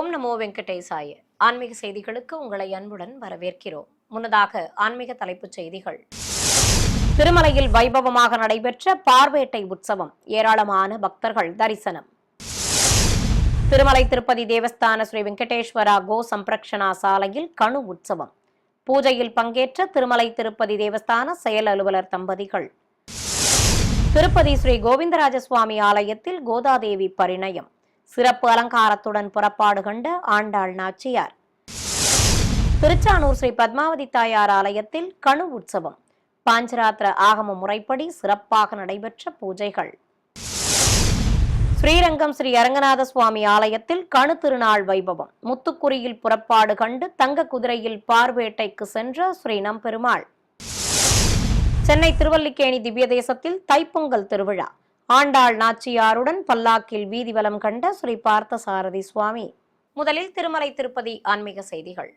ஓம் நமோ வெங்கடேசாய. ஆன்மீக செய்திகளுக்கு உங்களை அன்புடன் வரவேற்கிறோம். முன்னதாக ஆன்மீக தலைப்புச் செய்திகள். திருமலையில் வைபவமாக நடைபெற்ற பார்வேட்டை உற்சவம், ஏராளமான பக்தர்கள் தரிசனம். திருமலை திருப்பதி தேவஸ்தான ஸ்ரீ வெங்கடேஸ்வரா கோ சம்பிரக்ஷணா சாலையில் கணு உற்சவம். பூஜையில் பங்கேற்ற திருமலை திருப்பதி தேவஸ்தான செயல் அலுவலர் தம்பதிகள். திருப்பதி ஸ்ரீ கோவிந்தராஜசுவாமி ஆலயத்தில் கோதாதேவி பரிணயம், சிறப்பு அலங்காரத்துடன் புறப்பாடு கண்ட ஆண்டாள் நாச்சியார். திருச்சானூர் ஸ்ரீ பத்மாவதி தாயார் ஆலயத்தில் கணு உற்சவம், பாஞ்சராத்திர ஆகம முறைப்படி சிறப்பாக நடைபெற்ற பூஜைகள். ஸ்ரீரங்கம் ஸ்ரீ அரங்கநாத சுவாமி ஆலயத்தில் கணு திருநாள் வைபவம், முத்துக்குரியில் புறப்பாடு கண்டு தங்க குதிரையில் பார்வேட்டைக்கு சென்ற ஸ்ரீ நம்பெருமாள். சென்னை திருவல்லிக்கேணி திவ்ய தேசத்தில் தைப்பொங்கல் திருவிழா, ஆண்டாள் நாச்சியாருடன் பல்லாக்கில் வீதி வலம் கண்ட ஸ்ரீ பார்த்தசாரதி சுவாமி. முதலில் திருமலை திருப்பதி ஆன்மீக செய்திகள்.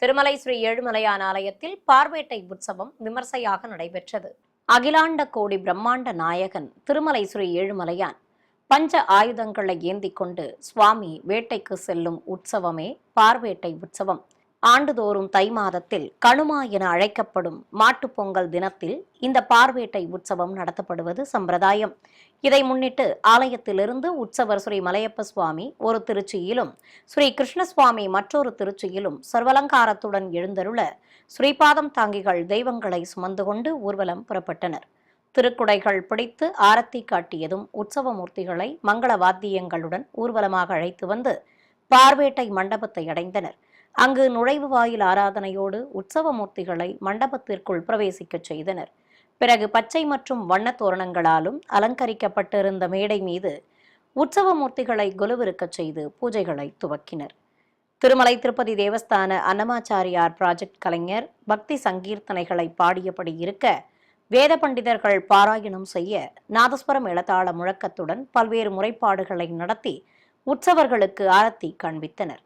திருமலை ஸ்ரீ ஏழுமலையான் ஆலயத்தில் பார்வேட்டை உற்சவம் விமர்சையாக நடைபெற்றது. அகிலாண்ட கோடி பிரம்மாண்ட நாயகன் திருமலை ஸ்ரீ ஏழுமலையான் பஞ்ச ஆயுதங்களை ஏந்தி கொண்டு சுவாமி வேட்டைக்கு செல்லும் உற்சவமே பார்வேட்டை உற்சவம். ஆண்டுதோறும் தை மாதத்தில் கணுமா என அழைக்கப்படும் மாட்டுப் பொங்கல் தினத்தில் இந்த பார்வேட்டை உற்சவம் நடத்தப்படுவது சம்பிரதாயம். இதை முன்னிட்டு ஆலயத்திலிருந்து உற்சவர் ஸ்ரீ மலையப்ப சுவாமி ஒரு திருச்சியிலும், ஸ்ரீ கிருஷ்ணசுவாமி மற்றொரு திருச்சியிலும் சர்வலங்காரத்துடன் எழுந்தருள ஸ்ரீபாதம் தாங்கிகள் தெய்வங்களை சுமந்து கொண்டு ஊர்வலம் புறப்பட்டனர். திருக்குடைகள் பிடித்து ஆரத்தி காட்டியதும் உற்சவமூர்த்திகளை மங்கள வாத்தியங்களுடன் ஊர்வலமாக அழைத்து வந்து பார்வேட்டை மண்டபத்தை அடைந்தனர். அங்கு நுழைவு வாயில் ஆராதனையோடு உற்சவமூர்த்திகளை மண்டபத்திற்குள் பிரவேசிக்க செய்தனர். பிறகு பச்சை மற்றும் வண்ண தோரணங்களாலும் அலங்கரிக்கப்பட்டிருந்த மேடை மீது உற்சவமூர்த்திகளை கொலுவிருக்கச் செய்து பூஜைகளை துவக்கினர். திருமலை திருப்பதி தேவஸ்தான அன்னமாச்சாரியார் ப்ராஜெக்ட் கலைஞர் பக்தி சங்கீர்த்தனைகளை பாடியபடி இருக்க, வேத பண்டிதர்கள் பாராயணம் செய்ய நாதஸ்வரம் இளதாள முழக்கத்துடன் பல்வேறு முறைப்பாடுகளை நடத்தி உற்சவர்களுக்கு ஆரத்தி காண்பித்தனர்.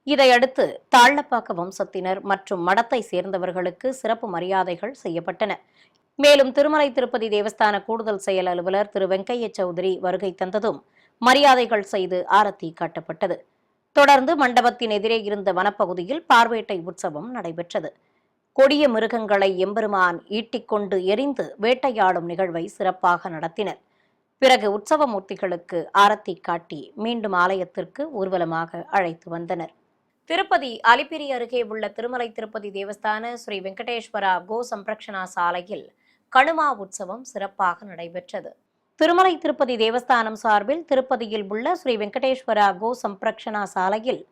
இதையடுத்து தாழ்லப்பாக்க வம்சத்தினர் மற்றும் மடத்தை சேர்ந்தவர்களுக்கு சிறப்பு மரியாதைகள் செய்யப்பட்டன. மேலும் திருமலை திருப்பதி தேவஸ்தான கூடுதல் செயல் அலுவலர் திரு வெங்கைய சௌத்ரி வருகை தந்ததும் மரியாதைகள் செய்து ஆரத்தி காட்டப்பட்டது. தொடர்ந்து மண்டபத்தின் எதிரே இருந்த வனப்பகுதியில் பார்வேட்டை உற்சவம் நடைபெற்றது. கொடிய மிருகங்களை எம்பெருமான் ஈட்டிக்கொண்டு எரிந்து வேட்டையாடும் நிகழ்வை சிறப்பாக நடத்தினர். பிறகு உற்சவமூர்த்திகளுக்கு ஆரத்தி காட்டி மீண்டும் ஆலயத்திற்கு ஊர்வலமாக அழைத்து வந்தனர். திருப்பதி அலிப்பிரி அருகே உள்ள திருமலை திருப்பதி தேவஸ்தான ஸ்ரீ வெங்கடேஸ்வரா கோ சம்பிரக்ஷணா சாலையில் கணுமா உற்சவம் சிறப்பாக நடைபெற்றது. திருமலை திருப்பதி தேவஸ்தானம் சார்பில் திருப்பதியில் உள்ள ஸ்ரீ வெங்கடேஸ்வரா கோ சம்பிரக்ஷணா சாலையில்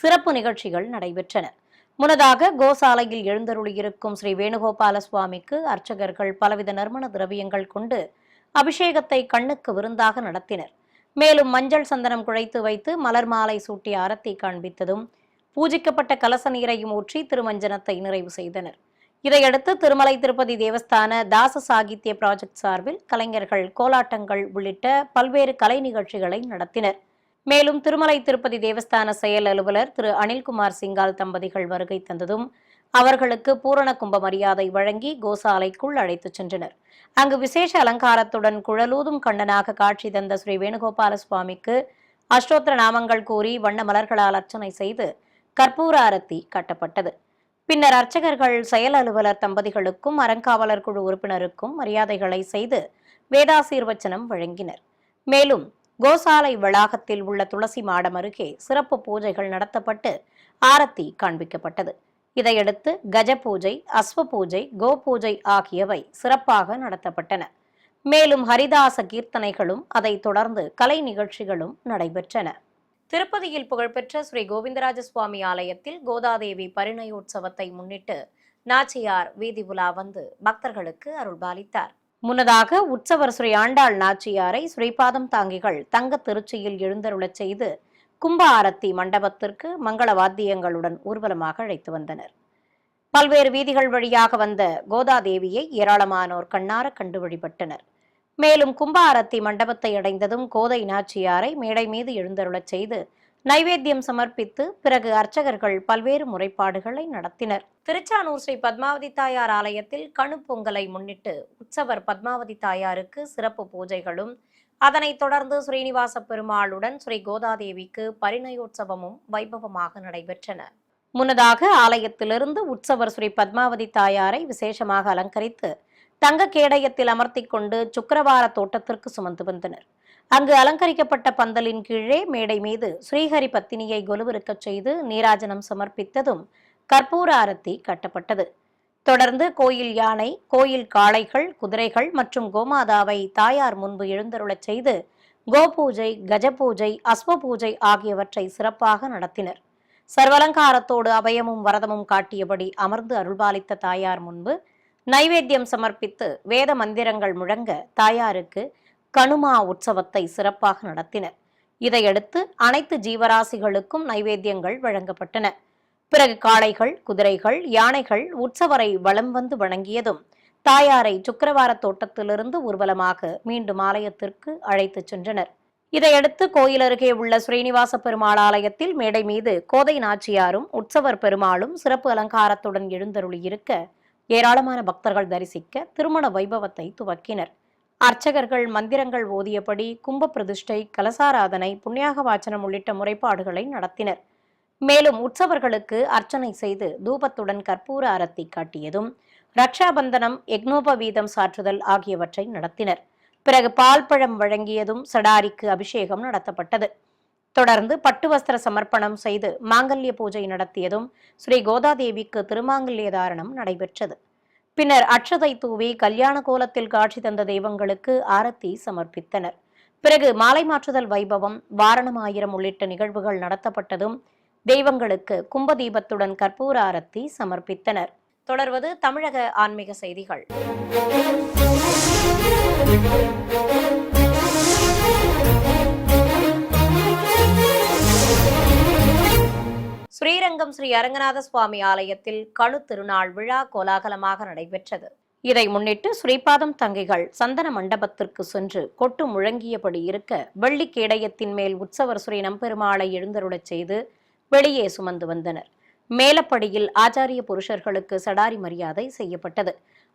சிறப்பு நிகழ்ச்சிகள் நடைபெற்றன. முன்னதாக கோசாலையில் எழுந்தருளியிருக்கும் ஸ்ரீ வேணுகோபால சுவாமிக்கு அர்ச்சகர்கள் பலவித நறுமண திரவியங்கள் கொண்டு அபிஷேகத்தை கண்ணுக்கு விருந்தாக நடத்தினர். மேலும் மஞ்சள் சந்தனம் குழைத்து வைத்து மலர் மாலை சூட்டி ஆரத்தி காண்பித்ததும் பூஜிக்கப்பட்ட கலச நீரையும் ஊற்றி திருமஞ்சனத்தை நிறைவு செய்தனர். இதையடுத்து திருமலை திருப்பதி தேவஸ்தான தாச சாகித்ய ப்ராஜெக்ட் சார்பில் கலைஞர்கள் கோலாட்டங்கள் உள்ளிட்ட பல்வேறு கலை நிகழ்ச்சிகளை நடத்தினர். மேலும் திருமலை திருப்பதி தேவஸ்தான செயல் அலுவலர் திரு அனில்குமார் சிங்கால் தம்பதிகள் வருகை தந்ததும் அவர்களுக்கு பூரண கும்ப மரியாதை வழங்கி கோசாலைக்குள் அழைத்துச் சென்றனர். அங்கு விசேஷ அலங்காரத்துடன் குழலூதும் கண்ணனாக காட்சி தந்த ஸ்ரீ வேணுகோபால சுவாமிக்கு அஷ்டோத்திர நாமங்கள் கூறி வண்ண மலர்களால் அர்ச்சனை செய்து கற்பூர ஆரத்தி காட்டப்பட்டது. பின்னர் அர்ச்சகர்கள் செயல் அலுவலர் தம்பதிகளுக்கும் அறங்காவலர் குழு உறுப்பினருக்கும் மரியாதைகளை செய்து வேதாசீர்வச்சனம் வழங்கினர். மேலும் கோசாலை வளாகத்தில் உள்ள துளசி மாடம் அருகே சிறப்பு பூஜைகள் நடத்தப்பட்டு ஆரத்தி காண்பிக்கப்பட்டது. இதையடுத்து கஜ பூஜை, அஸ்வ பூஜை, கோ பூஜை ஆகியவை சிறப்பாக நடத்தப்பட்டன. மேலும் ஹரிதாச கீர்த்தனைகளும் அதைத் தொடர்ந்து கலை நிகழ்ச்சிகளும் நடைபெற்றன. திருப்பதியில் புகழ்பெற்ற ஸ்ரீ கோவிந்தராஜ சுவாமி ஆலயத்தில் கோதாதேவி பரிணயோற்சவத்தை முன்னிட்டு நாச்சியார் வீதி உலா வந்து பக்தர்களுக்கு அருள்பாலித்தார். முன்னதாக உற்சவர் ஸ்ரீ ஆண்டாள் நாச்சியாரை ஸ்ரீபாதம் தாங்கிகள் தங்க திருச்சியில் எழுந்தருளச் செய்து கும்ப ஆரத்தி மண்டபத்திற்கு மங்கள வாத்தியங்களுடன் ஊர்வலமாக அழைத்து வந்தனர். பல்வேறு வீதிகள் வழியாக வந்த கோதாதேவியை ஏராளமானோர் கண்ணார கண்டு வழிபட்டனர். மேலும் கும்ப ஆரத்தி மண்டபத்தை அடைந்ததும் கோதை நாச்சியாரை மேடை மீது எழுந்தருளச் செய்து நைவேத்தியம் சமர்ப்பித்து பிறகு அர்ச்சகர்கள் பல்வேறு முறைப்பாடுகளை நடத்தினர். திருச்சானூர் ஸ்ரீ பத்மாவதி தாயார் ஆலயத்தில் கணு பொங்கலை முன்னிட்டு உற்சவர் பத்மாவதி தாயாருக்கு சிறப்பு பூஜைகளும், அதனைத் தொடர்ந்து ஸ்ரீனிவாச பெருமாளுடன் ஸ்ரீ கோதாதேவிக்கு பரிணயோற்சவமும் வைபவமாக நடைபெற்றன. முன்னதாக ஆலயத்திலிருந்து உற்சவர் ஸ்ரீ பத்மாவதி தாயாரை விசேஷமாக அலங்கரித்து தங்க கேடயத்தில் அமர்த்தி கொண்டு சுக்கிரவார தோட்டத்திற்கு சுமந்து வந்தனர். அங்கு அலங்கரிக்கப்பட்ட பந்தலின் கீழே மேடை மீது ஸ்ரீஹரி பத்தினியை கொலுவிருக்கச் செய்து நீராஜனம் சமர்ப்பித்ததும் கற்பூர ஆரத்தி கட்டப்பட்டது. தொடர்ந்து கோயில் யானை, கோயில் காளைகள், குதிரைகள் மற்றும் கோமாதாவை தாயார் முன்பு எழுந்தருளச் செய்து கோபூஜை, கஜபூஜை, அஸ்வ பூஜை ஆகியவற்றை சிறப்பாக நடத்தினர். சர்வலங்காரத்தோடு அபயமும் வரதமும் காட்டியபடி அமர்ந்து அருள்பாலித்த தாயார் முன்பு நைவேத்தியம் சமர்ப்பித்து வேத மந்திரங்கள் முழங்க தாயாருக்கு கணுமா உற்சவத்தை சிறப்பாக நடத்தினர். இதையடுத்து அனைத்து ஜீவராசிகளுக்கும் நைவேத்தியங்கள் வழங்கப்பட்டன. பிறகு காளைகள், குதிரைகள், யானைகள் உற்சவரை வலம் வந்து வணங்கியதும் தாயாரை சுக்கிரவார தோட்டத்திலிருந்து ஊர்வலமாக மீண்டும் ஆலயத்திற்கு அழைத்துச் சென்றனர். இதையடுத்து கோயில் அருகே உள்ள ஸ்ரீனிவாச பெருமாள் ஆலயத்தில் மேடை மீது கோதை நாச்சியாரும் உற்சவர் பெருமாளும் சிறப்பு அலங்காரத்துடன் எழுந்தருளியிருக்க ஏராளமான பக்தர்கள் தரிசிக்க திருமண வைபவத்தை துவக்கினர். அர்ச்சகர்கள் மந்திரங்கள் ஓதியபடி கும்ப பிரதிஷ்டை, கலசாராதனை, புண்ணியாக வாச்சனம் உள்ளிட்ட முறைப்பாடுகளை நடத்தினர். மேலும் உற்சவர்களுக்கு அர்ச்சனை செய்து தூபத்துடன் கற்பூர ஆரத்தி காட்டியதும் ரக்ஷாபந்தனம், யக்னோபவீதம் சாற்றுதல் ஆகியவற்றை நடத்தினர். பிறகு பால் பழம் வழங்கியதும் சடாரிக்கு அபிஷேகம் நடத்தப்பட்டது. தொடர்ந்து பட்டு வஸ்திர சமர்ப்பணம் செய்து மாங்கல்ய பூஜை நடத்தியதும் ஸ்ரீ கோதாதேவிக்கு திருமாங்கல்ய தாரணம் நடைபெற்றது. பின்னர் அட்சதை தூவி கல்யாண கோலத்தில் காட்சி தந்த தெய்வங்களுக்கு ஆரத்தி சமர்ப்பித்தனர். பிறகு மாலை மாற்றுதல் வைபவம், வாரணமாயிரம் உள்ளிட்ட நிகழ்வுகள் நடத்தப்பட்டதும் தெய்வங்களுக்கு கும்பதீபத்துடன் கற்பூர ஆரத்தி சமர்ப்பித்தனர். தொடர்வது தமிழக ஆன்மீக செய்திகள். ஸ்ரீரங்கம் ஸ்ரீ அரங்கநாத சுவாமி ஆலயத்தில் கணு திருநாள் விழா கோலாகலமாக நடைபெற்றது. இதை முன்னிட்டு ஸ்ரீபாதம் தங்கைகள் சந்தன மண்டபத்திற்கு சென்று கொட்டு முழங்கியபடி இருக்க வெள்ளி கேடயத்தின் மேல் உற்சவர் ஸ்ரீ நம்பெருமாளை எழுந்தருளச் செய்து வெளியே சுமந்து வந்தனர். மேலப்படியில் ஆச்சாரிய புருஷர்களுக்கு சடாரி மரியாதை செய்யப்பட்டது.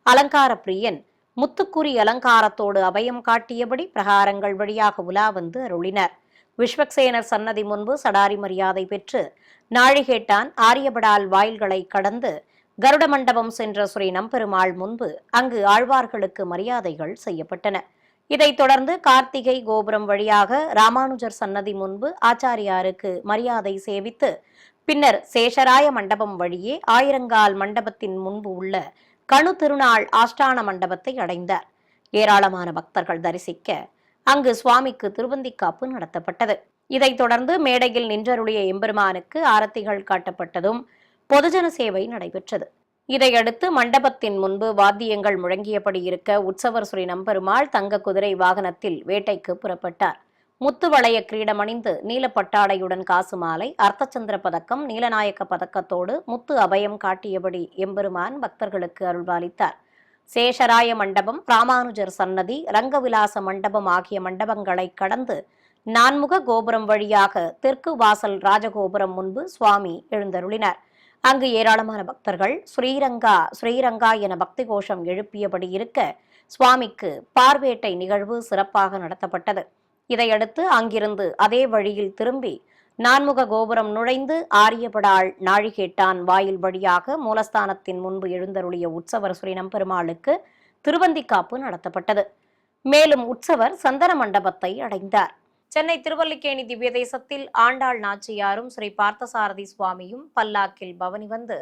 அலங்கார பிரியன் முத்துக்குறி அலங்காரத்தோடு அபயம் காட்டியபடி பிரகாரங்கள் வழியாக உலா வந்து அருளினார். விஸ்வக்சேனர் சன்னதி முன்பு சடாரி மரியாதை பெற்று நாழிகேட்டான் ஆரியபடால் வாயில்களை கடந்து கருட மண்டபம் சென்ற ஸ்ரீ நம்பெருமாள் முன்பு அங்கு ஆழ்வார்களுக்கு மரியாதைகள் செய்யப்பட்டன. இதைத் தொடர்ந்து கார்த்திகை கோபுரம் வழியாக ராமானுஜர் சன்னதி முன்பு ஆச்சாரியாருக்கு மரியாதை சேவித்து பின்னர் சேஷராய மண்டபம் வழியே ஆயிரங்கால் மண்டபத்தின் முன்பு உள்ள கணு திருநாள் ஆஷ்டான மண்டபத்தை அடைந்தார். ஏராளமான பக்தர்கள் தரிசிக்க அங்கு சுவாமிக்கு திருவந்திக்காப்பு நடத்தப்பட்டது. இதைத் தொடர்ந்து மேடையில் நின்றருளிய எம்பெருமானுக்கு ஆரத்திகள் காட்டப்பட்டதும் பொதுஜன சேவை நடைபெற்றது. இதையடுத்து மண்டபத்தின் முன்பு வாத்தியங்கள் முழங்கியபடி இருக்க உற்சவர் ஸ்ரீ நம்பெருமாள் தங்க குதிரை வாகனத்தில் வேட்டைக்கு புறப்பட்டார். முத்து வளைய கிரீடமணிந்து நீலப்பட்டாடையுடன் காசு மாலை, அர்த்தச்சந்திர பதக்கம், நீலநாயக்க பதக்கத்தோடு முத்து அபயம் காட்டியபடி எம்பெருமான் பக்தர்களுக்கு அருள்பாலித்தார். சேஷராய மண்டபம், ராமானுஜர் சன்னதி, ரங்கவிலாச மண்டபம் ஆகிய மண்டபங்களை கடந்து நான்முக கோபுரம் வழியாக தெற்கு வாசல் ராஜகோபுரம் முன்பு சுவாமி எழுந்தருளினார். அங்கு ஏராளமான பக்தர்கள் ஸ்ரீரங்கா ஸ்ரீரங்கா என பக்தி கோஷம் எழுப்பியபடி இருக்க சுவாமிக்கு பார்வேட்டை நிகழ்வு சிறப்பாக நடத்தப்பட்டது. இதையடுத்து அங்கிருந்து அதே வழியில் திரும்பி நான்முக கோபுரம் நுழைந்து ஆரியபடாள் நாழிகேட்டான் வாயில் வழியாக மூலஸ்தானத்தின் முன்பு எழுந்தருளிய உற்சவர் ஸ்ரீ நம்பெருமாளுக்கு திருவந்திக்காப்பு நடத்தப்பட்டது. மேலும் உற்சவர் சந்தன மண்டபத்தை அடைந்தார். சென்னை திருவல்லிக்கேணி திவ்ய தேசத்தில் ஆண்டாள் நாச்சியாரும் ஸ்ரீ பார்த்தசாரதி சுவாமியும் பல்லாக்கில் பவனி வந்து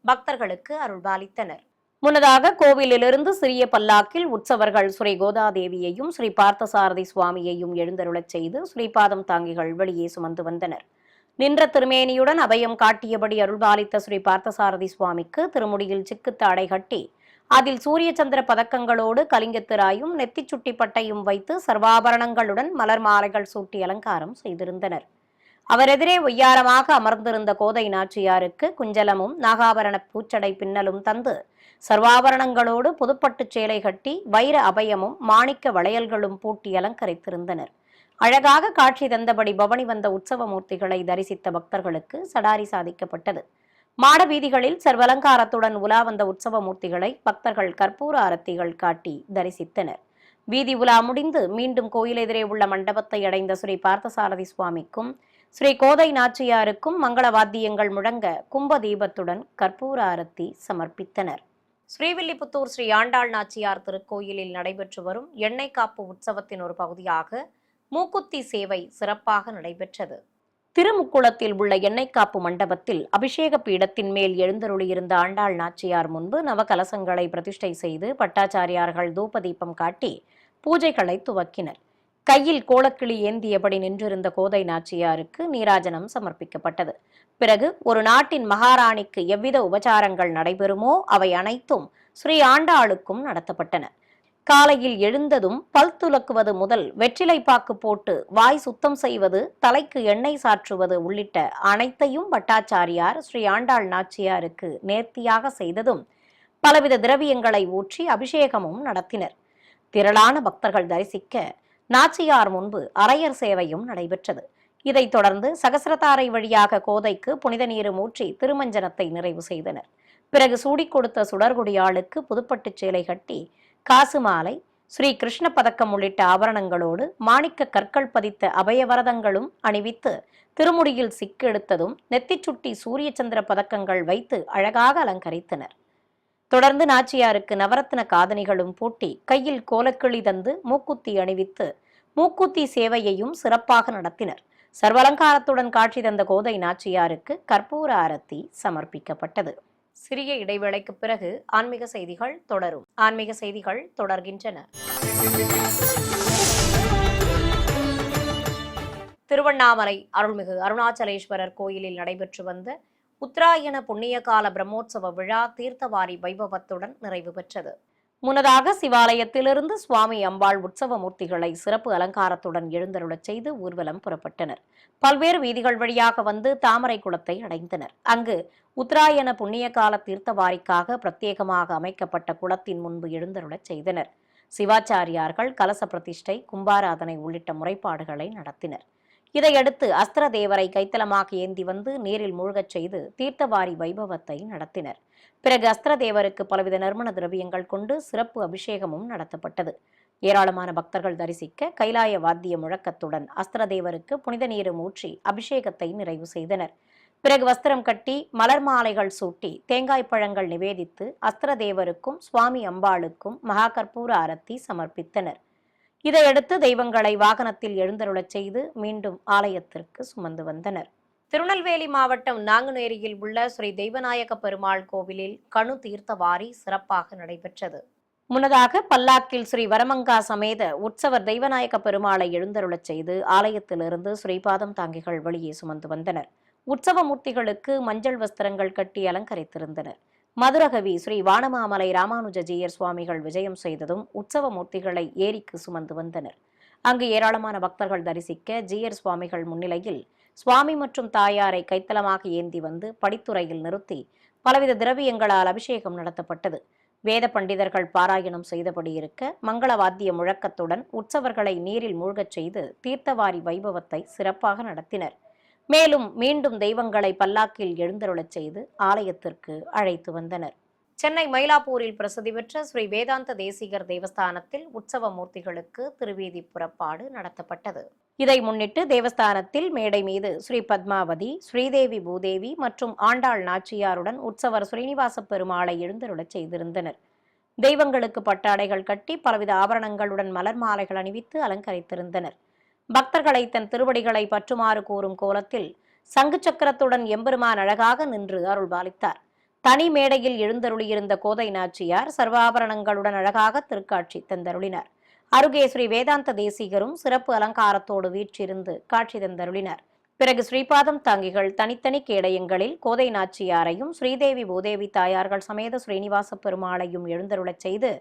பக்தர்களுக்கு அருள்பாலித்தனர். முன்னதாக கோவிலிலிருந்து சிறிய பல்லாக்கில் உற்சவர்கள் ஸ்ரீ கோதாதேவியையும் ஸ்ரீ பார்த்தசாரதி சுவாமியையும் எழுந்தருளச் செய்து ஸ்ரீபாதம் தாங்கிகள் வெளியே சுமந்து வந்தனர். நின்ற திருமேனியுடன் அபயம் காட்டியபடி அருள்பாலித்த ஸ்ரீ பார்த்தசாரதி சுவாமிக்கு திருமுடியில் சிக்குத்தாடை கட்டி அதில் சூரிய சந்திர பதக்கங்களோடு கலிங்கத்திராயும் நெத்திச் சுட்டி பட்டையும் வைத்து சர்வாபரணங்களுடன் மலர் மாலைகள் சூட்டி அலங்காரம் செய்திருந்தனர். அவர் எதிரே ஒய்யாரமாக அமர்ந்திருந்த கோதை நாச்சியாருக்கு குஞ்சலமும் நாகாபரண பூச்சடை பின்னலும் தந்து சர்வாபரணங்களோடு புதுப்பட்டு சேலை கட்டி வைர அபயமும் மாணிக்க வளையல்களும் பூட்டி அலங்கரித்திருந்தனர். அழகாக காட்சி தந்தபடி பவனி வந்த உற்சவ மூர்த்திகளை தரிசித்த பக்தர்களுக்கு சடாரி சாதிக்கப்பட்டது. மாட வீதிகளில் சர்வலங்காரத்துடன் உலா வந்த உற்சவ மூர்த்திகளை பக்தர்கள் கற்பூர அரத்திகள் காட்டி தரிசித்தனர். வீதி உலா முடிந்து மீண்டும் கோயில் எதிரே உள்ள மண்டபத்தை அடைந்த ஸ்ரீ பார்த்தசாரதி சுவாமிக்கும் ஸ்ரீ கோதை நாச்சியாருக்கும் மங்கள வாத்தியங்கள் முழங்க கும்ப தீபத்துடன் கற்பூர அரத்தி சமர்ப்பித்தனர். ஸ்ரீவில்லிபுத்தூர் ஸ்ரீ ஆண்டாள் நாச்சியார் திருக்கோயிலில் நடைபெற்று வரும் எண்ணெய் காப்பு உற்சவத்தின் ஒரு பகுதியாக மூக்குத்தி சேவை சிறப்பாக நடைபெற்றது. திருமுக்குளத்தில் உள்ள எண்ணெய் காப்பு மண்டபத்தில் அபிஷேக பீடத்தின் மேல் எழுந்தருளியிருந்த ஆண்டாள் நாச்சியார் முன்பு நவகலசங்களை பிரதிஷ்டை செய்து பட்டாச்சாரியார்கள் தூபதீபம் காட்டி பூஜைகளை துவக்கினர். கையில் கோலக்கிளி ஏந்தியபடி நின்றிருந்த கோதை நாச்சியாருக்கு நீராஜனம் சமர்ப்பிக்கப்பட்டது. பிறகு ஒரு நாட்டின் மகாராணிக்கு எவ்வித உபச்சாரங்கள் நடைபெறுமோ அவை அனைத்தும் ஸ்ரீ ஆண்டாளுக்கும் நடத்தப்பட்டன. காலையில் எழுந்ததும் பல் துலக்குவது முதல் வெற்றிலை பாக்கு போட்டு வாய் சுத்தம் செய்வது, தலைக்கு எண்ணெய் சாற்றுவது உள்ளிட்ட அனைத்தையும் பட்டாச்சாரியார் ஸ்ரீ ஆண்டாள் நாச்சியாருக்கு நேர்த்தியாக செய்ததும் பலவித திரவியங்களை ஊற்றி அபிஷேகமும் நடத்தினர். திரளான பக்தர்கள் தரிசிக்க நாச்சியார் முன்பு அரையர் சேவையும் நடைபெற்றது. இதைத் தொடர்ந்து சகசிரதாரை வழியாக கோதைக்கு புனித நீரும் ஊற்றி திருமஞ்சனத்தை நிறைவு செய்தனர். பிறகு சூடிக் கொடுத்த சுடர்குடியாளுக்கு புதுப்பட்டு சேலை கட்டி காசு மாலை, ஸ்ரீ கிருஷ்ண பதக்கம் உள்ளிட்ட ஆபரணங்களோடு மாணிக்க கற்கள் பதித்த அபயவரதங்களும் அணிவித்து திருமுடியில் சிக்கெடுத்ததும் நெத்திச்சுட்டி சூரிய சந்திர பதக்கங்கள் வைத்து அழகாக அலங்கரித்தனர். தொடர்ந்து நாச்சியாருக்கு நவரத்ன காதணிகளும் பூட்டி கையில் கோலக்கிளி தந்து மூக்குத்தி அணிவித்து மூக்குத்தி சேவையையும் சிறப்பாக நடத்தினர். சர்வலங்காரத்துடன் காட்சி தந்த கோதை நாச்சியாருக்கு கற்பூர ஆரத்தி சமர்ப்பிக்கப்பட்டது. சிறிய இடைவேளைக்கு பிறகு ஆன்மீக செய்திகள் தொடரும். ஆன்மீக செய்திகள் தொடர்கின்றன. திருவண்ணாமலை அருள்மிகு அருணாச்சலேஸ்வரர் கோயிலில் நடைபெற்று வந்த உத்தராயண புண்ணியகால பிரம்மோற்சவ விழா தீர்த்தவாரி வைபவத்துடன் நிறைவு பெற்றது. முன்னதாக சிவாலயத்திலிருந்து சுவாமி அம்பாள் உற்சவ மூர்த்திகளை சிறப்பு அலங்காரத்துடன் எழுந்தருளச் செய்து ஊர்வலம் புறப்பட்டனர். பல்வேறு வீதிகள் வழியாக வந்து தாமரை குளத்தை அடைந்தனர். அங்கு உத்தராயண புண்ணியகால தீர்த்தவாரிக்காக பிரத்யேகமாக அமைக்கப்பட்ட குளத்தின் முன்பு எழுந்தருளச் செய்தனர். சிவாச்சாரியார்கள் கலச பிரதிஷ்டை, கும்பாராதனை உள்ளிட்ட முறைப்பாடுகளை நடத்தினர். இதையடுத்து அஸ்திர தேவரை கைத்தலமாக ஏந்தி வந்து நீரில் மூழ்கச் செய்து தீர்த்தவாரி வைபவத்தை நடத்தினர். பிறகு அஸ்திர தேவருக்கு பலவித நறுமண திரவியங்கள் கொண்டு சிறப்பு அபிஷேகமும் நடத்தப்பட்டது. ஏராளமான பக்தர்கள் தரிசிக்க கைலாய வாத்திய முழக்கத்துடன் அஸ்திர தேவருக்கு புனித நீரும் ஊற்றி அபிஷேகத்தை நிறைவு செய்தனர். பிறகு வஸ்திரம் கட்டி மலர் மாலைகள் சூட்டி தேங்காய் பழங்கள் நிவேதித்து அஸ்திர தேவருக்கும் சுவாமி அம்பாளுக்கும் மகா கற்பூர ஆரத்தி சமர்ப்பித்தனர். இதையடுத்து தெய்வங்களை வாகனத்தில் எழுந்தருளச் செய்து மீண்டும் ஆலயத்திற்கு சுமந்து வந்தனர். திருநெல்வேலி மாவட்டம் நாங்குநேரியில் உள்ள ஸ்ரீ தெய்வநாயக பெருமாள் கோவிலில் கணு தீர்த்தவாரி சிறப்பாக நடைபெற்றது. முன்னதாக பல்லாக்கில் ஸ்ரீ வரமங்கா சமேத உற்சவர் தெய்வநாயக பெருமாளை எழுந்தருளச் செய்து ஆலயத்திலிருந்து ஸ்ரீபாதம் தாங்கிகள் வெளியே சுமந்து வந்தனர். உற்சவ மூர்த்திகளுக்கு மஞ்சள் வஸ்திரங்கள் கட்டி அலங்கரித்திருந்தனர். மதுரகவி ஸ்ரீ வானமாமலை ராமானுஜஜீயர் சுவாமிகள் விஜயம் செய்ததும் உற்சவ மூர்த்திகளை ஏரிக்கு சுமந்து வந்தனர். அங்கு ஏராளமான பக்தர்கள் தரிசிக்க ஜீயர் சுவாமிகள் முன்னிலையில் சுவாமி மற்றும் தாயாரை கைத்தலமாக ஏந்தி வந்து படித்துறையில் நிறுத்தி பலவித திரவியங்களால் அபிஷேகம் நடத்தப்பட்டது. வேத பண்டிதர்கள் பாராயணம் செய்தபடி இருக்க மங்கள வாத்திய முழக்கத்துடன் உற்சவர்களை நீரில் மூழ்கச் செய்து தீர்த்தவாரி வைபவத்தை சிறப்பாக நடத்தினர். மேலும் மீண்டும் தெய்வங்களை பல்லாக்கில் எழுந்தருளச் செய்து ஆலயத்திற்கு அழைத்து வந்தனர். சென்னை மயிலாப்பூரில் பிரசித்தி பெற்ற ஸ்ரீ வேதாந்த தேசிகர் தேவஸ்தானத்தில் உற்சவ மூர்த்திகளுக்கு திருவீதி புறப்பாடு நடத்தப்பட்டது. இதை முன்னிட்டு தேவஸ்தானத்தில் மேடை மீது ஸ்ரீ பத்மாவதி, ஸ்ரீதேவி பூதேவி மற்றும் ஆண்டாள் நாச்சியாருடன் உற்சவர் ஸ்ரீனிவாச பெருமாளை எழுந்தருளச் செய்திருந்தனர். தெய்வங்களுக்கு பட்டாடைகள் கட்டி பலவித ஆபரணங்களுடன் மலர் மாலைகள் அணிவித்து அலங்கரித்திருந்தனர். பக்தர்களை தன் திருவடிகளை பற்றுமாறு கூறும் கோலத்தில் சங்கு சக்கரத்துடன் எம்பெருமான் அழகாக நின்று அருள்பாலித்தார். தனி மேடையில் எழுந்தருளியிருந்த கோதை நாச்சியார் சர்வாபரணங்களுடன் அழகாக திருக்காட்சி தந்தருளினார். அருகே ஸ்ரீ வேதாந்த தேசிகரும் சிறப்பு அலங்காரத்தோடு வீற்றிருந்து காட்சி தந்தருளினார். பிறகு ஸ்ரீபாதம் தாங்கிகள் தனித்தனி கேடயங்களில் கோதை நாச்சியாரையும் ஸ்ரீதேவி பூதேவி தாயார்கள் சமேத ஸ்ரீனிவாச பெருமாளையும் எழுந்தருளச் செய்து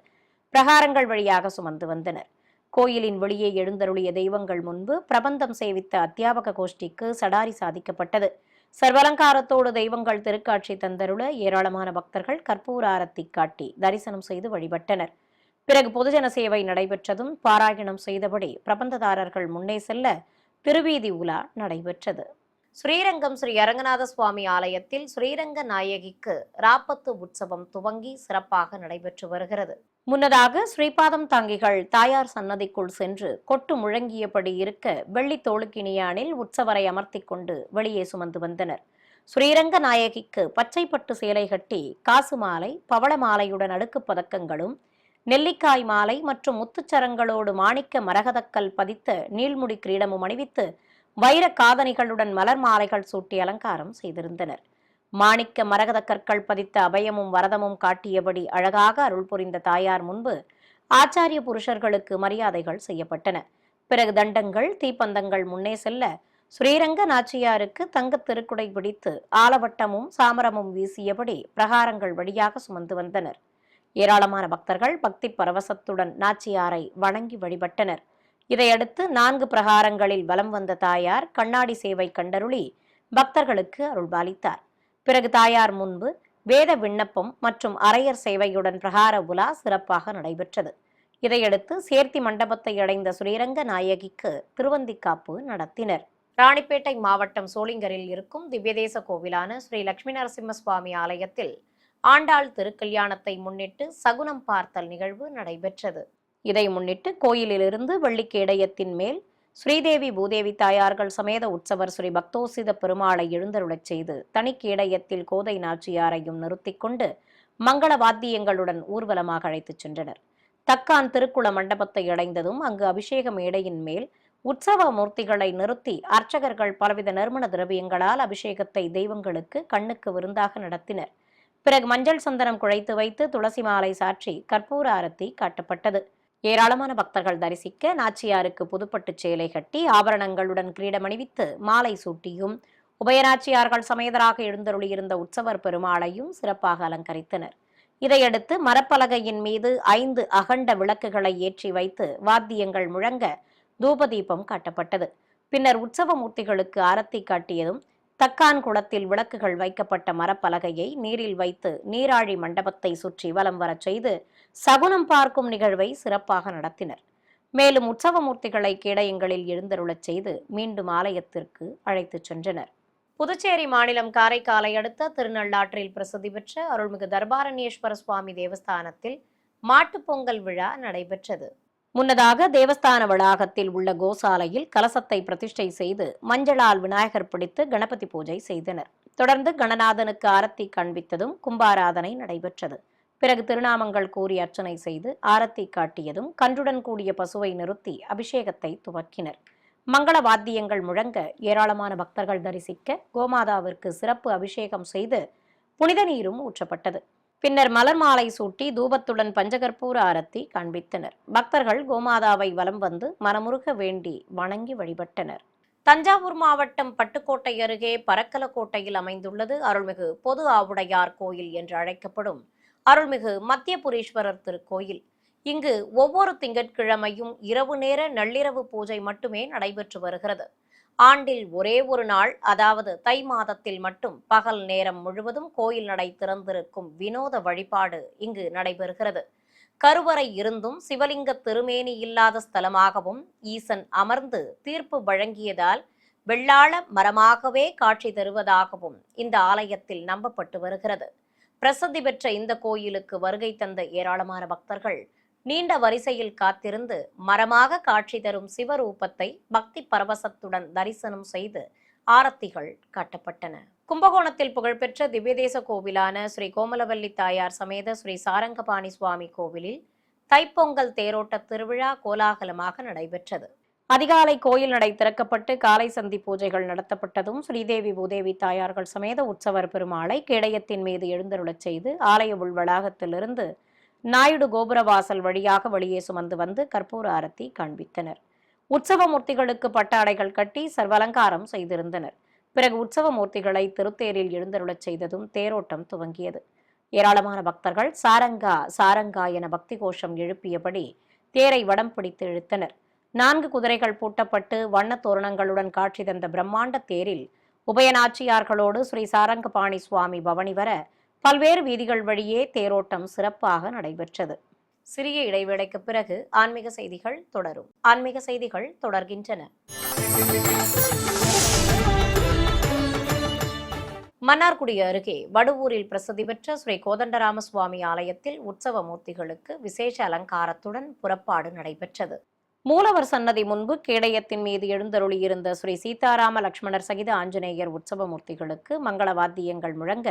பிரகாரங்கள் வழியாக சுமந்து வந்தனர். கோயிலின் வெளியே எழுந்தருளிய தெய்வங்கள் முன்பு பிரபந்தம் சேவித்த அத்தியாபக கோஷ்டிக்கு சடாரி சாதிக்கப்பட்டது. சர்வலங்காரத்தோடு தெய்வங்கள் திருக்காட்சி தந்தருள ஏராளமான பக்தர்கள் கற்பூர ஆரத்தி காட்டி தரிசனம் செய்து வழிபட்டனர். பிறகு பொதுஜன சேவை நடைபெற்றதும் பாராயணம் செய்தபடி பிரபந்ததாரர்கள் முன்னே செல்ல திருவீதி உலா நடைபெற்றது. ஸ்ரீரங்கம் ஸ்ரீ அரங்கநாத சுவாமி ஆலயத்தில் ஸ்ரீரங்க நாயகிக்கு ராப்பத்து உற்சவம் துவங்கி சிறப்பாக நடைபெற்று வருகிறது. முன்னதாக ஸ்ரீபாதம் தாங்கிகள் தாயார் சன்னதிக்குள் சென்று கொட்டு முழங்கியபடி இருக்க வெள்ளி தோளுக்கினியானில் உற்சவரை அமர்த்தி கொண்டு வெளியே சுமந்து வந்தனர். ஸ்ரீரங்க நாயகிக்கு பச்சை பட்டு சேலை கட்டி காசு மாலை, பவள மாலையுடன் அடுக்கு பதக்கங்களும், நெல்லிக்காய் மாலை மற்றும் முத்துச்சரங்களோடு மாணிக்க மரகதக்கல் பதித்த நீள்முடி கிரீடமும் அணிவித்து வைர காதணிகளுடன் மலர் மாலைகள் சூட்டி அலங்காரம் செய்திருந்தனர். மாணிக்க மரகத கற்கள் பதித்த அபயமும் வரதமும் காட்டியபடி அழகாக அருள் புரிந்த தாயார் முன்பு ஆச்சாரிய புருஷர்களுக்கு மரியாதைகள் செய்யப்பட்டன. பிறகு தண்டங்கள், தீப்பந்தங்கள் முன்னே செல்ல ஸ்ரீரங்க நாச்சியாருக்கு தங்க திருக்குடை பிடித்து ஆலவட்டமும் சாமரமும் வீசியபடி பிரகாரங்கள் வழியாக சுமந்து வந்தனர். ஏராளமான பக்தர்கள் பக்தி பரவசத்துடன் நாச்சியாரை வணங்கி வழிபட்டனர். இதையடுத்து 4 பிரகாரங்களில் வலம் வந்த தாயார் கண்ணாடி சேவை கண்டருளி பக்தர்களுக்கு அருள்பாலித்தார். பிறகு தாயார் முன்பு வேத விண்ணப்பம் மற்றும் அரையர் சேவையுடன் பிரகார உலா சிறப்பாக நடைபெற்றது. இதையடுத்து சேர்த்தி மண்டபத்தை அடைந்த ஸ்ரீரங்க நாயகிக்கு திருவந்திக்காப்பு நடத்தினர். ராணிப்பேட்டை மாவட்டம் சோளிங்கரில் இருக்கும் திவ்யதேச கோவிலான ஸ்ரீ லட்சுமி நரசிம்ம சுவாமி ஆலயத்தில் ஆண்டாள் திருக்கல்யாணத்தை முன்னிட்டு சகுனம் பார்த்தல் நிகழ்வு நடைபெற்றது. இதை முன்னிட்டு கோயிலிலிருந்து வெள்ளிக்கேடயத்தின் மேல் ஸ்ரீதேவி பூதேவி தாயார்கள் சமேத உற்சவர் ஸ்ரீ பக்தோசித பெருமாளை எழுந்தருளச் செய்து தனிக்கேடயத்தில் கோதை நாச்சியாரையும் நிறுத்திக் கொண்டு மங்கள வாத்தியங்களுடன் ஊர்வலமாக அழைத்துச் சென்றனர். தக்கான் திருக்குள மண்டபத்தை அடைந்ததும் அங்கு அபிஷேக மேடையின் மேல் உற்சவ மூர்த்திகளை நிறுத்தி அர்ச்சகர்கள் பலவித நறுமண திரவியங்களால் அபிஷேகத்தை தெய்வங்களுக்கு கண்ணுக்கு விருந்தாக நடத்தினர். பிறகு மஞ்சள் சந்தனம் குழைத்து வைத்து துளசி மாலை சாற்றி கற்பூர ஆரத்தி காட்டப்பட்டது. ஏராளமான பக்தர்கள் தரிசிக்க நாச்சியாருக்கு புதுப்பட்டு சேலை கட்டி ஆபரணங்களுடன் கிரீடமணிவித்து மாலை சூட்டியும் உபயநாச்சியார்கள் சமேதராக எழுந்தருளியிருந்த உற்சவர் பெருமாளையும் சிறப்பாக அலங்கரித்தனர். இதையடுத்து மரப்பலகையின் மீது 5 அகண்ட விளக்குகளை ஏற்றி வைத்து வாத்தியங்கள் முழங்க தூபதீபம் காட்டப்பட்டது. பின்னர் உற்சவ மூர்த்திகளுக்கு ஆரத்தி காட்டியதும் தக்கான் குளத்தில் விளக்குகள் வைக்கப்பட்ட மரப்பலகையை நீரில் வைத்து நீராழி மண்டபத்தை சுற்றி வலம் வரச் செய்து சகுனம் பார்க்கும் நிகழ்வை சிறப்பாக நடத்தினர். மேலும் உற்சவ மூர்த்திகளை கேடயங்களில் எழுந்தருளச் செய்து மீண்டும் ஆலயத்திற்கு அழைத்துச் சென்றனர். புதுச்சேரி மாநிலம் காரைக்காலை அடுத்த திருநள்ளாற்றில் பிரசித்தி பெற்ற அருள்மிகு தர்பாரண்யேஸ்வர சுவாமி தேவஸ்தானத்தில் மாட்டுப்பொங்கல் விழா நடைபெற்றது. முன்னதாக தேவஸ்தான வளாகத்தில் உள்ள கோசாலையில் கலசத்தை பிரதிஷ்டை செய்து மஞ்சளால் விநாயகர் பிடித்து கணபதி பூஜை செய்தனர். தொடர்ந்து கணநாதனுக்கு ஆரத்தி காண்பித்ததும் கும்பாராதனை நடைபெற்றது. பிறகு திருநாமங்கள் கூறி அர்ச்சனை செய்து ஆரத்தி காட்டியதும் கன்றுடன் கூடிய பசுவை நிறுத்தி அபிஷேகத்தை துவக்கினர். மங்கள வாத்தியங்கள் முழங்க ஏராளமான பக்தர்கள் தரிசிக்க கோமாதாவிற்கு சிறப்பு அபிஷேகம் செய்து புனித நீரும் ஊற்றப்பட்டது. பின்னர் மலர் மாலை சூட்டி தூபத்துடன் பஞ்சகற்பூர ஆரத்தி காண்பித்தனர். பக்தர்கள் கோமாதாவை வலம் வந்து மனமுருக வேண்டி வணங்கி வழிபட்டனர். தஞ்சாவூர் மாவட்டம் பட்டுக்கோட்டை அருகே பரக்கலக்கோட்டையில் அமைந்துள்ளது அருள்மிகு பொது ஆவுடையார் கோயில் என்று அழைக்கப்படும் அருள்மிகு மத்தியபுரீஸ்வரர் திருக்கோயில். இங்கு ஒவ்வொரு திங்கட்கிழமையும் இரவு நேர நள்ளிரவு பூஜை மட்டுமே நடைபெற்று வருகிறது. ஆண்டில் ஒரே ஒரு நாள், அதாவது தை மாதத்தில் மட்டும் பகல் நேரம் முழுவதும் கோயில் நடை திறந்திருக்கும் வினோத வழிபாடு இங்கு நடைபெறுகிறது. கருவறை இருந்தும் சிவலிங்க திருமேனி இல்லாத ஸ்தலமாகவும் ஈசன் அமர்ந்து தீர்ப்பு வழங்கியதால் வெள்ளாள மரமாகவே காட்சி தருவதாகவும் இந்த ஆலயத்தில் நம்பப்பட்டு வருகிறது. பிரசித்தி பெற்ற இந்த கோயிலுக்கு வருகை தந்த ஏராளமான பக்தர்கள் நீண்ட வரிசையில் காத்திருந்து மரமாக காட்சி தரும் சிவரூபத்தை பக்தி பரவசத்துடன் தரிசனம் செய்து ஆரத்திகள் காட்டப்பட்டன. கும்பகோணத்தில் புகழ்பெற்ற திவ்யதேச கோவிலான ஸ்ரீ கோமலவல்லி தாயார் சமேத ஸ்ரீ சாரங்கபாணி சுவாமி கோவிலில் தைப்பொங்கல் தேரோட்ட திருவிழா கோலாகலமாக நடைபெற்றது. அதிகாலை கோயில் நடை திறக்கப்பட்டு காலை சந்தி பூஜைகள் நடத்தப்பட்டதும் ஸ்ரீதேவி பூதேவி தாயார்கள் சமேத உற்சவர் பெருமாளை கேடயத்தின் மீது எழுந்தருளச் செய்து ஆலய உள் வளாகத்திலிருந்து நாயுடு கோபுரவாசல் வழியாக வெளியே சுமந்து வந்து கற்பூர ஆரத்தி காண்பித்தனர். உற்சவ மூர்த்திகளுக்கு பட்டாடைகள் கட்டி சர்வலங்காரம் செய்திருந்தனர். பிறகு உற்சவ மூர்த்திகளை திருத்தேரில் எழுந்தருளச் செய்ததும் தேரோட்டம் துவங்கியது. ஏராளமான பக்தர்கள் சாரங்கா சாரங்கா என பக்தி கோஷம் எழுப்பியபடி தேரை வடம் பிடித்து இழுத்தனர். 4 குதிரைகள் பூட்டப்பட்டு வண்ண தோரணங்களுடன் காட்சி தந்த பிரம்மாண்ட தேரில் உபயநாச்சியார்களோடு ஸ்ரீ சாரங்கபாணி சுவாமி பவனி வர பல்வேறு வீதிகள் வழியே தேரோட்டம் சிறப்பாக நடைபெற்றது. சிறிய இடைவேளைக்கு பிறகு ஆன்மீக செய்திகள் தொடரும். ஆன்மீக செய்திகள் தொடர்கின்றன. மன்னார்குடி அருகே வடுவூரில் பிரசித்தி பெற்ற ஸ்ரீ கோதண்டராம சுவாமி ஆலயத்தில் உற்சவ மூர்த்திகளுக்கு விசேஷ அலங்காரத்துடன் புறப்பாடு நடைபெற்றது. மூலவர் சன்னதி முன்பு கேடயத்தின் மீது எழுந்தருளியிருந்த ஸ்ரீ சீதாராம லட்சுமணர் சகித ஆஞ்சநேயர் உற்சவ மூர்த்திகளுக்கு மங்கள வாத்தியங்கள் முழங்க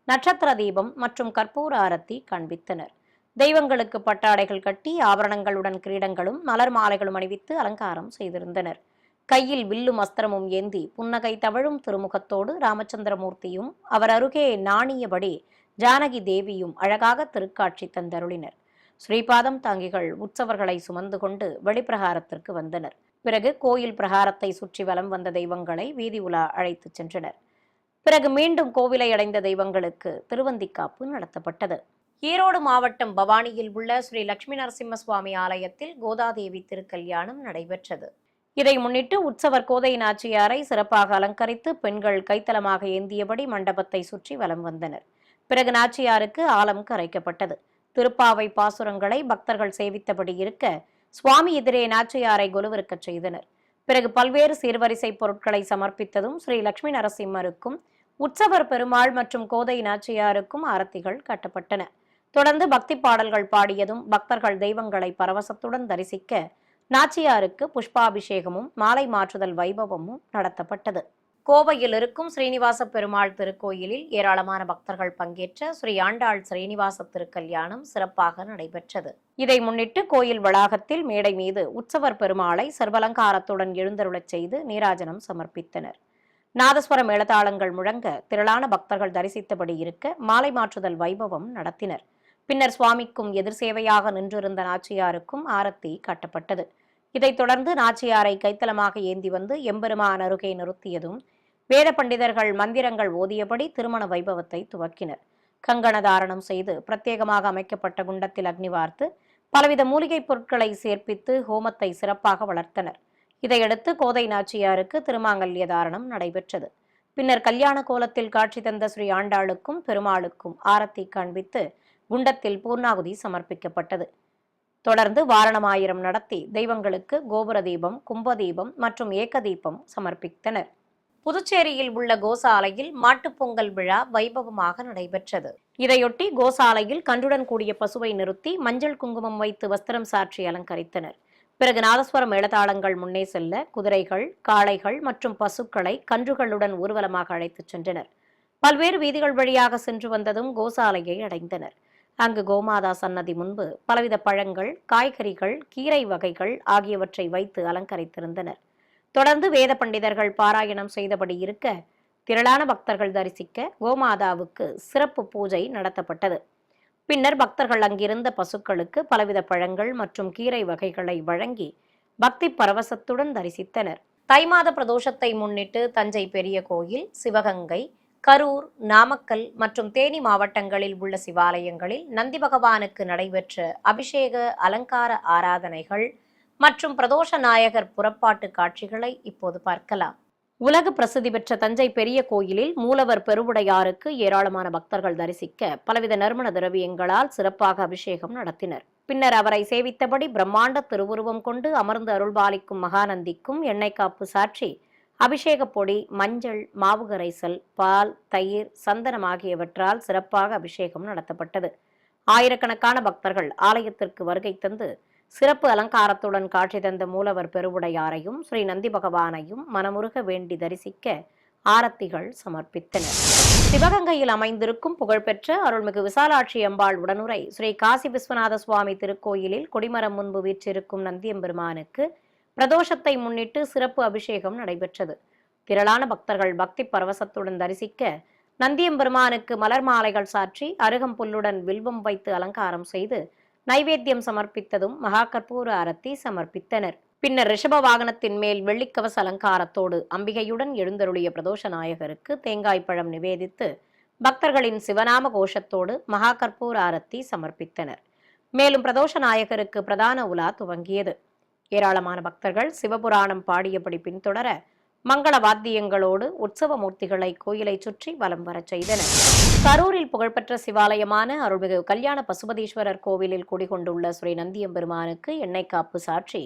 நட்சத்திர தீபம் மற்றும் கற்பூர ஆரத்தி காண்பித்தனர். தெய்வங்களுக்கு பட்டாடைகள் கட்டி ஆபரணங்களுடன் கிரீடங்களும் மலர் மாலைகளும் அணிவித்து அலங்காரம் செய்திருந்தனர். கையில் வில்லும் அஸ்திரமும் ஏந்தி புன்னகை தவழும் திருமுகத்தோடு ராமச்சந்திரமூர்த்தியும் அவர் அருகே நாணியபடி ஜானகி தேவியும் அழகாக திருக்காட்சி தந்தருளினர். ஸ்ரீபாதம் தாங்கிகள் உற்சவர்களை சுமந்து கொண்டு வெளிப்பிரகாரத்திற்கு வந்தனர். பிறகு கோயில் பிரகாரத்தை சுற்றி வலம் வந்த தெய்வங்களை வீதி உலா அழைத்துச் சென்றனர். பிறகு மீண்டும் கோவிலை அடைந்த தெய்வங்களுக்கு திருவந்திக்காப்பு நடத்தப்பட்டது. ஈரோடு மாவட்டம் பவானியில் உள்ள ஸ்ரீ லட்சுமி நரசிம்ம சுவாமி ஆலயத்தில் கோதாதேவி திருக்கல்யாணம் நடைபெற்றது. இதை முன்னிட்டு உற்சவர் கோதை நாச்சியாரை சிறப்பாக அலங்கரித்து பெண்கள் கைத்தலமாக ஏந்தியபடி மண்டபத்தை சுற்றி வலம் வந்தனர். பிறகு நாச்சியாருக்கு ஆலம் கரைக்கப்பட்டது. திருப்பாவை பாசுரங்களை பக்தர்கள் சேவித்தபடி இருக்க சுவாமி எதிரே நாச்சியாரை கொலுவிருக்கச் செய்தனர். பிறகு பல்வேறு சீர்வரிசை பொருட்களை சமர்ப்பித்ததும் ஸ்ரீ லட்சுமி நரசிம்மருக்கும் உற்சவர் பெருமாள் மற்றும் கோதை நாச்சியாருக்கும் ஆரத்திகள் கட்டப்பட்டன. தொடர்ந்து பக்தி பாடல்கள் பாடியதும் பக்தர்கள் தெய்வங்களை பரவசத்துடன் தரிசிக்க நாச்சியாருக்கு புஷ்பாபிஷேகமும் மாலை மாற்றுதல் வைபவமும் நடத்தப்பட்டது. கோவையில் இருக்கும் ஸ்ரீனிவாச பெருமாள் திருக்கோயிலில் ஏராளமான பக்தர்கள் பங்கேற்ற ஸ்ரீ ஆண்டாள் ஸ்ரீனிவாச திருக்கல்யாணம் சிறப்பாக நடைபெற்றது. இதை முன்னிட்டு கோயில் வளாகத்தில் மேடை மீது உற்சவர் பெருமாளை சர்வலங்காரத்துடன் எழுந்தருளச் செய்து நீராஜனம் சமர்ப்பித்தனர். நாதஸ்வர மேளதாளங்கள் முழங்க திரளான பக்தர்கள் தரிசித்தபடி இருக்க மாலை மாற்றுதல் வைபவம் நடத்தினர். பின்னர் சுவாமிக்கும் எதிர் சேவையாக நின்றிருந்த நாச்சியாருக்கும் ஆரத்தி காட்டப்பட்டது. இதைத் தொடர்ந்து நாச்சியாரை கைத்தலமாக ஏந்தி வந்து எம்பெருமான் அருகே நிறுத்தியதும் வேத பண்டிதர்கள் மந்திரங்கள் ஓதியபடி திருமண வைபவத்தை துவக்கினர். கங்கண தாரணம் செய்து பிரத்யேகமாக அமைக்கப்பட்ட குண்டத்தில் அக்னி வார்த்து பலவித மூலிகைப் பொருட்களை சேர்ப்பித்து ஹோமத்தை சிறப்பாக வளர்த்தனர். இதையடுத்து கோதை நாச்சியாருக்கு திருமாங்கல்ய தாரணம் நடைபெற்றது. பின்னர் கல்யாண கோலத்தில் காட்சி தந்த ஸ்ரீ ஆண்டாளுக்கும் பெருமாளுக்கும் ஆரத்தி காண்பித்து குண்டத்தில் பூர்ணாகுதி சமர்ப்பிக்கப்பட்டது. தொடர்ந்து வாரணமாயிரம் நடத்தி தெய்வங்களுக்கு கோபுர தீபம், கும்பதீபம் மற்றும் ஏக தீபம் சமர்ப்பித்தனர். புதுச்சேரியில் உள்ள கோசாலையில் மாட்டுப்பொங்கல் விழா வைபவமாக நடைபெற்றது. இதையொட்டி கோசாலையில் கன்றுடன் கூடிய பசுவை நிறுத்தி மஞ்சள் குங்குமம் வைத்து வஸ்திரம் சாற்றி அலங்கரித்தனர். பிறகு நாதஸ்வர மேளதாளங்கள் முன்னே செல்ல குதிரைகள், காளைகள் மற்றும் பசுக்களை கன்றுகளுடன் ஊர்வலமாக அழைத்துச் சென்றனர். பல்வேறு வீதிகள் வழியாக சென்று வந்ததும் கோசாலையை அடைந்தனர். அங்கு கோமாதா சன்னதி முன்பு பலவித பழங்கள், காய்கறிகள், கீரை வகைகள் ஆகியவற்றை வைத்து அலங்கரித்திருந்தனர். தொடர்ந்து வேத பண்டிதர்கள் பாராயணம் செய்தபடி இருக்க திரளான பக்தர்கள் தரிசிக்க கோமாதாவுக்கு சிறப்பு பூஜை நடத்தப்பட்டது. பின்னர் பக்தர்கள் அங்கிருந்த பசுக்களுக்கு பலவித பழங்கள் மற்றும் கீரை வகைகளை வழங்கி பக்தி பரவசத்துடன் தரிசித்தனர். தை மாத பிரதோஷத்தை முன்னிட்டு தஞ்சை பெரிய கோயில், சிவகங்கை, கரூர், நாமக்கல் மற்றும் தேனி மாவட்டங்களில் உள்ள சிவாலயங்களில் நந்தி பகவானுக்கு நடைபெற்ற அபிஷேக, அலங்கார ஆராதனைகள் மற்றும் பிரதோஷ நாயகர் புறப்பாட்டு காட்சிகளை இப்போது பார்க்கலாம். உலக பிரசித்தி பெற்ற தஞ்சை பெரிய கோயிலில் மூலவர் பெருவுடையாருக்கு ஏராளமான பக்தர்கள் தரிசிக்க பலவித நறுமண திரவியங்களால் சிறப்பாக அபிஷேகம் நடத்தினர். பின்னர் அவரை சேவித்தபடி பிரம்மாண்ட திருவுருவம் கொண்டு அமர்ந்து அருள்பாலிக்கும் மகாநந்திக்கும் எண்ணெய் காப்பு சாற்றி அபிஷேக பொடி, மஞ்சள், மாவு கரைசல், பால், தயிர், சந்தனம் ஆகியவற்றால் சிறப்பாக அபிஷேகம் நடத்தப்பட்டது. ஆயிரக்கணக்கான பக்தர்கள் ஆலயத்திற்கு வருகை தந்து சிறப்பு அலங்காரத்துடன் காட்சி தந்த மூலவர் பெருவுடையாரையும் ஸ்ரீ நந்தி பகவானையும் மனமுருக வேண்டி தரிசிக்க ஆரத்திகள் சமர்ப்பித்தனர். சிவகங்கையில் அமைந்திருக்கும் புகழ்பெற்ற அருள்மிகு விசாலாட்சி அம்பாள் உடனுரை ஸ்ரீ காசி விஸ்வநாத சுவாமி திருக்கோயிலில் கொடிமரம் முன்பு வீற்றிருக்கும் நந்தியம்பெருமானுக்கு பிரதோஷத்தை முன்னிட்டு சிறப்பு அபிஷேகம் நடைபெற்றது. திரளான பக்தர்கள் பக்தி பரவசத்துடன் தரிசிக்க நந்தியம்பெருமானுக்கு மலர் மாலைகள் சாற்றி அருகம்புல்லுடன் வில்வம் வைத்து அலங்காரம் செய்து நைவேத்தியம் சமர்ப்பித்ததும் மகா கற்பூர ஆரத்தி சமர்ப்பித்தனர். பின்னர் ரிஷப வாகனத்தின் மேல் வெள்ளிக்கவச அலங்காரத்தோடு அம்பிகையுடன் எழுந்தருளிய பிரதோஷ நாயகருக்கு தேங்காய் பழம் நிவேதித்து பக்தர்களின் சிவநாம கோஷத்தோடு மகா கற்பூர ஆரத்தி சமர்ப்பித்தனர். மேலும் பிரதோஷ நாயகருக்கு பிரதான உலா துவங்கியது. ஏராளமான பக்தர்கள் சிவபுராணம் பாடியபடி பின்தொடர மங்கள வாத்தியங்களோடு உற்சவ மூர்த்திகளை கோயிலை சுற்றி வலம் வரச் செய்தனர். கரூரில் புகழ்பெற்ற சிவாலயமான அருள்மிகு கல்யாண பசுபதீஸ்வரர் கோவிலில் குடிகொண்டுள்ள ஸ்ரீ நந்தியம்பெருமானுக்கு எண்ணெய் காப்பு சாற்றி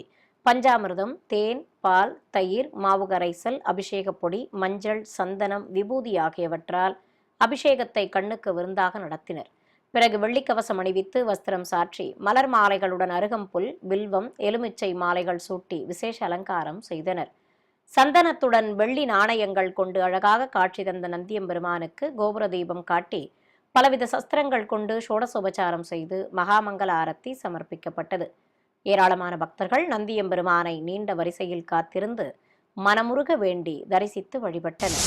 பஞ்சாமிர்தம், தேன், பால், தயிர், மாவு கரைசல், அபிஷேக பொடி, மஞ்சள், சந்தனம், விபூதி ஆகியவற்றால் அபிஷேகத்தை கண்ணுக்கு விருந்தாக நடத்தினர். பிறகு வெள்ளிக்கவசம் அணிவித்து வஸ்திரம் சாற்றி மலர் மாலைகளுடன் அருகம்புல், வில்வம், எலுமிச்சை மாலைகள் சூட்டி விசேஷ அலங்காரம் செய்தனர். சந்தனத்துடன் வெள்ளி நாணயங்கள் கொண்டு அழகாக காட்சி தந்த நந்தியம்பெருமானுக்கு கோபுர தீபம் காட்டி பலவித சஸ்திரங்கள் கொண்டு ஷோடசோபச்சாரம் செய்து மகாமங்கல ஆரத்தி சமர்ப்பிக்கப்பட்டது. ஏராளமான பக்தர்கள் நந்தியம்பெருமானை நீண்ட வரிசையில் காத்திருந்து மனமுருக வேண்டி தரிசித்து வழிபட்டனர்.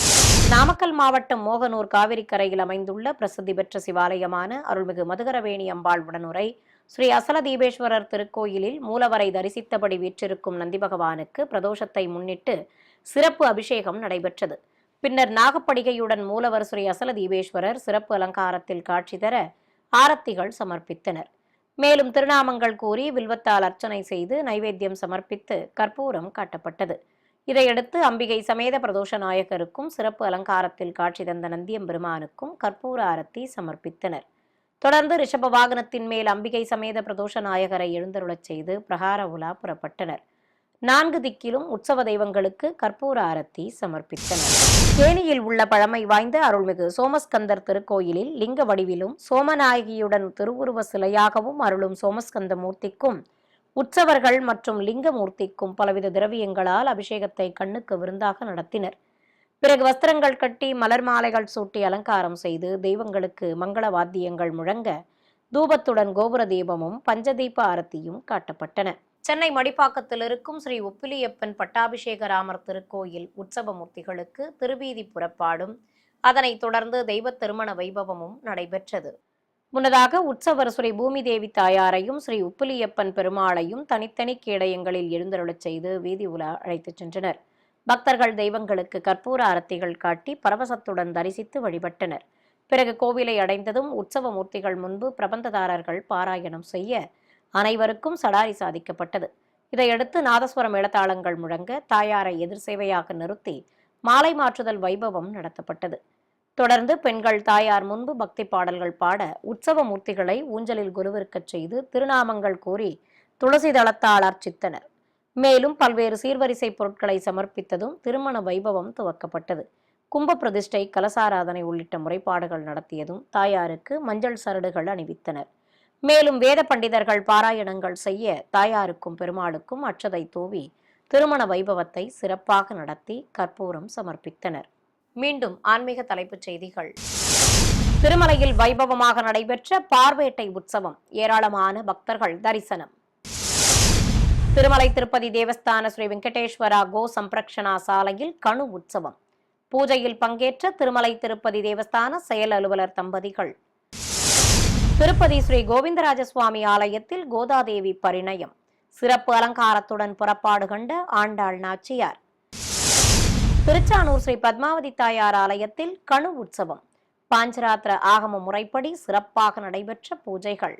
நாமக்கல் மாவட்டம் மோகனூர் காவிரிக்கரையில் அமைந்துள்ள பிரசித்தி பெற்ற சிவாலயமான அருள்மிகு மதுகரவேணி அம்பாள் உடனுரை ஸ்ரீ அசல தீபேஸ்வரர் திருக்கோயிலில் மூலவரை தரிசித்தபடி வீற்றிருக்கும் நந்தி பகவானுக்கு பிரதோஷத்தை முன்னிட்டு சிறப்பு அபிஷேகம் நடைபெற்றது. பின்னர் நாகப்படிகையுடன் மூலவர் ஸ்ரீ அசல தீபேஸ்வரர் சிறப்பு அலங்காரத்தில் காட்சி தர ஆரத்திகள் சமர்ப்பித்தனர். மேலும் திருநாமங்கள் கூறி வில்வத்தால் அர்ச்சனை செய்து நைவேத்தியம் சமர்ப்பித்து கற்பூரம் காட்டப்பட்டது. இதையடுத்து அம்பிகை சமேத பிரதோஷ நாயகருக்கும் சிறப்பு அலங்காரத்தில் காட்சி தந்த நந்தியம்பெருமானுக்கும் கற்பூர ஆரத்தி சமர்ப்பித்தனர். தொடர்ந்து ரிஷப வாகனத்தின் மேல் அம்பிகை சமேத பிரதோஷ நாயகரை எழுந்தருளச் செய்து பிரகார உலா புறப்பட்டனர். 4 திக்கிலும் உற்சவ தெய்வங்களுக்கு கற்பூர ஆரத்தி சமர்ப்பித்தனர். தேனியில் உள்ள பழமை வாய்ந்த அருள்மிகு சோமஸ்கந்தர் திருக்கோயிலில் லிங்க வடிவிலும் சோமநாயகியுடன் திருவுருவ சிலையாகவும் அருளும் சோமஸ்கந்த மூர்த்திக்கும் உற்சவர்கள் மற்றும் லிங்கமூர்த்திக்கும் பலவித திரவியங்களால் அபிஷேகத்தை கண்ணுக்கு விருந்தாக நடத்தினர். பிறகு வஸ்திரங்கள் கட்டி மலர் மாலைகள் சூட்டி அலங்காரம் செய்து தெய்வங்களுக்கு மங்கள வாத்தியங்கள் முழங்க தூபத்துடன் கோபுர தீபமும் பஞ்சதீப ஆரத்தியும் காட்டப்பட்டன. சென்னை மடிப்பாக்கத்தில் இருக்கும் ஸ்ரீ உப்பிலியப்பன் பட்டாபிஷேக ராமர் திருக்கோயில் உற்சவ மூர்த்திகளுக்கு திருவீதி புறப்பாடும் அதனைத் தொடர்ந்து தெய்வ திருமண வைபவமும் நடைபெற்றது. முன்னதாக உற்சவர் ஸ்ரீ பூமி தேவி தாயாரையும் ஸ்ரீ உப்பிலியப்பன் பெருமாளையும் தனித்தனி கேடயங்களில் எழுந்தருளச் செய்து வீதி உலா அழைத்துச் சென்றனர். பக்தர்கள் தெய்வங்களுக்கு கற்பூர ஆரத்திகள் காட்டி பரவசத்துடன் தரிசித்து வழிபட்டனர். பிறகு கோவிலை அடைந்ததும் உற்சவ மூர்த்திகள் முன்பு பிரபந்ததாரர்கள் பாராயணம் செய்ய அனைவருக்கும் சடாரி சாதிக்கப்பட்டது. இதையடுத்து நாதஸ்வர மேளதாளங்கள் முழங்க தாயாரை எதிர் சேவையாக நிறுத்தி மாலை மாற்றுதல் வைபவம் நடத்தப்பட்டது. தொடர்ந்து பெண்கள் தாயார் முன்பு பக்தி பாடல்கள் பாட உற்சவ மூர்த்திகளை ஊஞ்சலில் குருவிற்கச் செய்து திருநாமங்கள் கூறி துளசி தளத்தால் அர்ச்சித்தனர். மேலும் பல்வேறு சீர்வரிசை பொருட்களை சமர்ப்பித்ததும் திருமண வைபவம் துவக்கப்பட்டது. கும்ப பிரதிஷ்டை, கலசாராதனை உள்ளிட்ட முறைப்பாடுகள் நடத்தியதும் தாயாருக்கு மஞ்சள் சரடுகள் அணிவித்தனர். மேலும் வேத பண்டிதர்கள் பாராயணங்கள் செய்ய தாயாருக்கும் பெருமாளுக்கும் அட்சதை தூவி திருமண வைபவத்தை சிறப்பாக நடத்தி கற்பூரம் சமர்ப்பித்தனர். மீண்டும் ஆன்மீக தலைப்புச் செய்திகள். திருமலையில் வைபவமாக நடைபெற்ற பார்வேட்டை உற்சவம், ஏராளமான பக்தர்கள் தரிசனம். திருமலை திருப்பதி தேவஸ்தான ஸ்ரீ வெங்கடேஸ்வரா கோ சம்பிரக்ஷணா சாலையில் கணு உற்சவம். பூஜையில் பங்கேற்ற திருமலை திருப்பதி தேவஸ்தான செயல் அலுவலர் தம்பதிகள். திருப்பதி ஸ்ரீ கோவிந்தராஜ சுவாமி ஆலயத்தில் கோதாதேவி பரிணயம், சிறப்பு அலங்காரத்துடன் புறப்பாடு கண்ட ஆண்டாள் நாச்சியார். திருச்சானூர் ஸ்ரீ பத்மாவதி தாயார் ஆலயத்தில் கணு உற்சவம், பாஞ்சராத்திர ஆகம முறைப்படி சிறப்பாக நடைபெற்ற பூஜைகள்.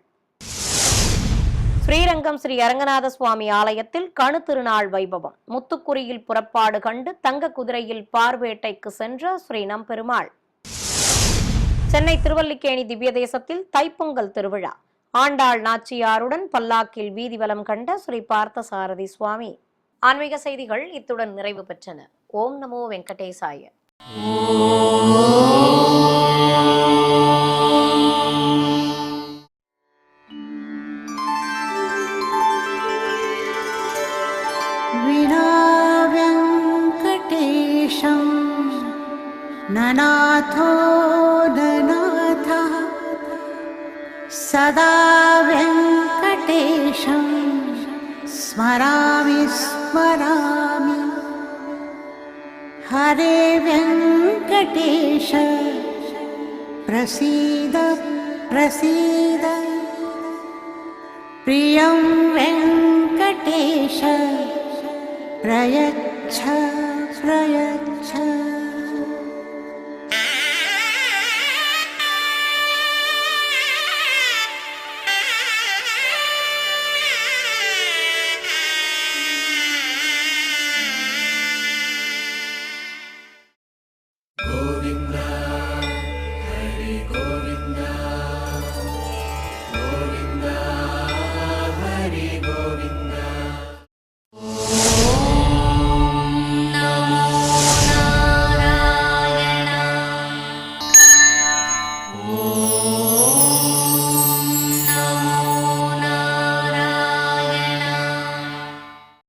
ஸ்ரீரங்கம் ஸ்ரீ அரங்கநாத சுவாமி ஆலயத்தில் கணு திருநாள் வைபவம், முத்துக்குரியில் புறப்பாடு கண்டு தங்க குதிரையில் பார்வேட்டைக்கு சென்ற ஸ்ரீ நம்பெருமாள். சென்னை திருவல்லிக்கேணி திவ்ய தேசத்தில் தைப்பொங்கல் திருவிழா, ஆண்டாள் நாச்சியாருடன் பல்லாக்கில் வீதிவலம் கண்ட ஸ்ரீ பார்த்தசாரதி சுவாமி. ஆன்மீக செய்திகள் இத்துடன் நிறைவு பெற்றன. ஓம் நமோ வெங்கடேசாய. வினா வெங்கடேஷம் நநாதோ நநாதா சதா வெங்கடேஷம் ஸ்மராமி ஸ்மராமி. ஹரே வெங்கடேஷ பிரசீத பிரசீத. பிரியம் வெங்கடேஷ பிரயச்ச பிரயச்ச.